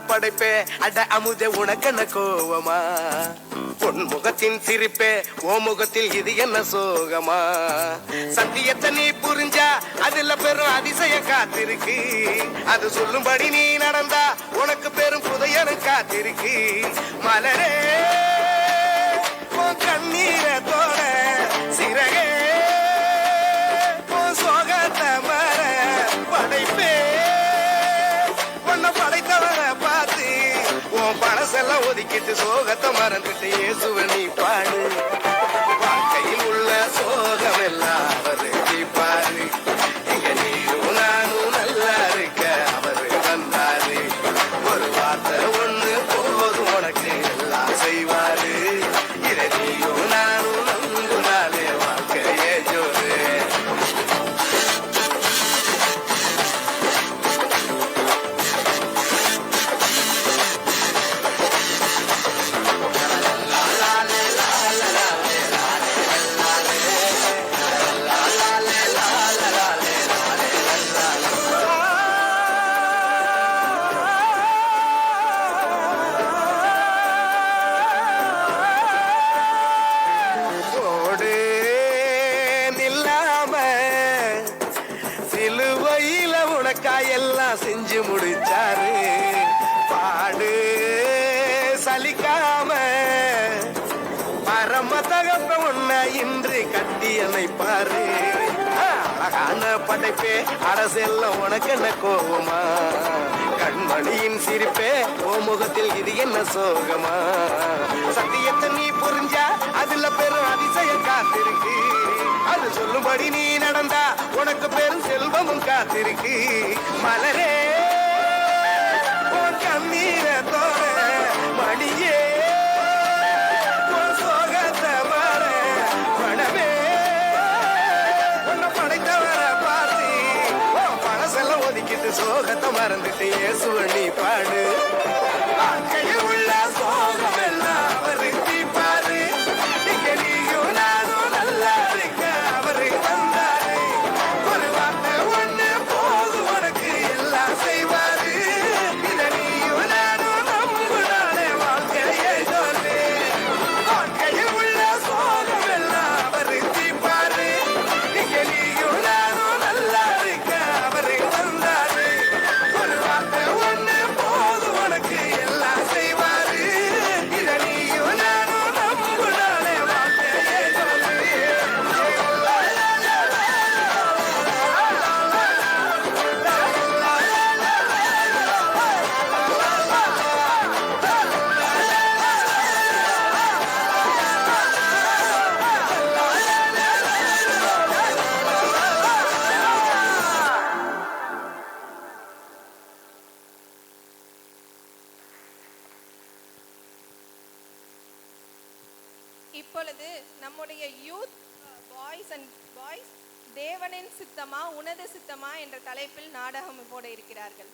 படைப்பே அட அமுதே உனக்கென்ன கோவமா பொன் முகத்தின் சிரிப்பே ஓ முகத்தில் இது என்ன சோகமா சத்தியத்தை நீ புரிஞ்சா அதுல பெரும் அதிசய காத்திருக்கு அது சொல்லும்படி நீ நடந்தா உனக்கு பெரும் புதையலும் காத்திருக்கு மலரே கண்ணீரை தோட சிறகே சோகத்தை மர படைப்பே உன்னை படைத்தவரை பார்த்து உன் பணசெல்லாம் ஒதுக்கிட்டு சோகத்தை மறந்துட்டு இயேசுவை நீ பாடு வாழ்க்கையில் உள்ள சோகம் எல்லாம் அவரு பாரு இங்க நீயும் நானும் நல்லா இருக்க அவரு வந்தாரு ஒரு வார்த்தை ஒண்ணு போதும் உனக்கு எல்லாம் செய்வாரு இதை நீயும் நானும் நம்புனாலே வாழ்க்கையே ஜோரு எல்லாம் செஞ்சு முடிச்சாரு பாடு சலிக்காம பரம தகப்ப உன்னை இன்று கட்டி அமைப்பாரு அழகான படைப்பே அரசெல்லாம் உனக்கு என்ன கோவமா கண்மணியின் சிரிப்பே ஓ முகத்தில் இது என்ன சோகமா சத்தியத்தை நீ புரிஞ்சா அதுல பெரும் அதிசய காத்திருக்கு அது சொல்லும்படி நீ நடந்தா உனக்கு பெரும் செல்வமும் காத்திருக்கு மலரே உன் கண்ணீரை தோட மணியே உன் சோகத்தை மாற பணமே உன்னை படைத்தவரை பார்த்து உன் பணசெல்லாம் ஒதுக்கிட்டு சோகத்தை மறந்துட்டு இயேசுவை நீ பாடு வாழ்க்கையில் உள்ள சோகம் எல்லாம் அவருக்கு பாரு இங்க நீயும் நானும் நல்லா இருக்க அவரு வந்தாரு ஒரு வார்த்தை ஒண்ணு போது உனக்கு எல்லாம் செய்வாரு இத நீயும் நானும் நம்புனாலே வாழ்க்கையே சொல்லு வாழ்க்கையில் உள்ள சோகம் எல்லாம் அவரு தீப்பாரு இங்க நீயும் நானும் நல்லா இருக்க அவரு வந்தாரு ஒரு வார்த்தை ஒண்ணு போது உனக்கு எல்லாம் செய்வாரு இத நீயும் நானும் நம்புனாலே வாழ்க்கையே சொல்லு இப்பொழுது நம்முடைய யூத் பாய்ஸ் தேவனின் சித்தமா உனது சித்தமா என்ற தலைப்பில் நாடகம் போட இருக்கிறார்கள்.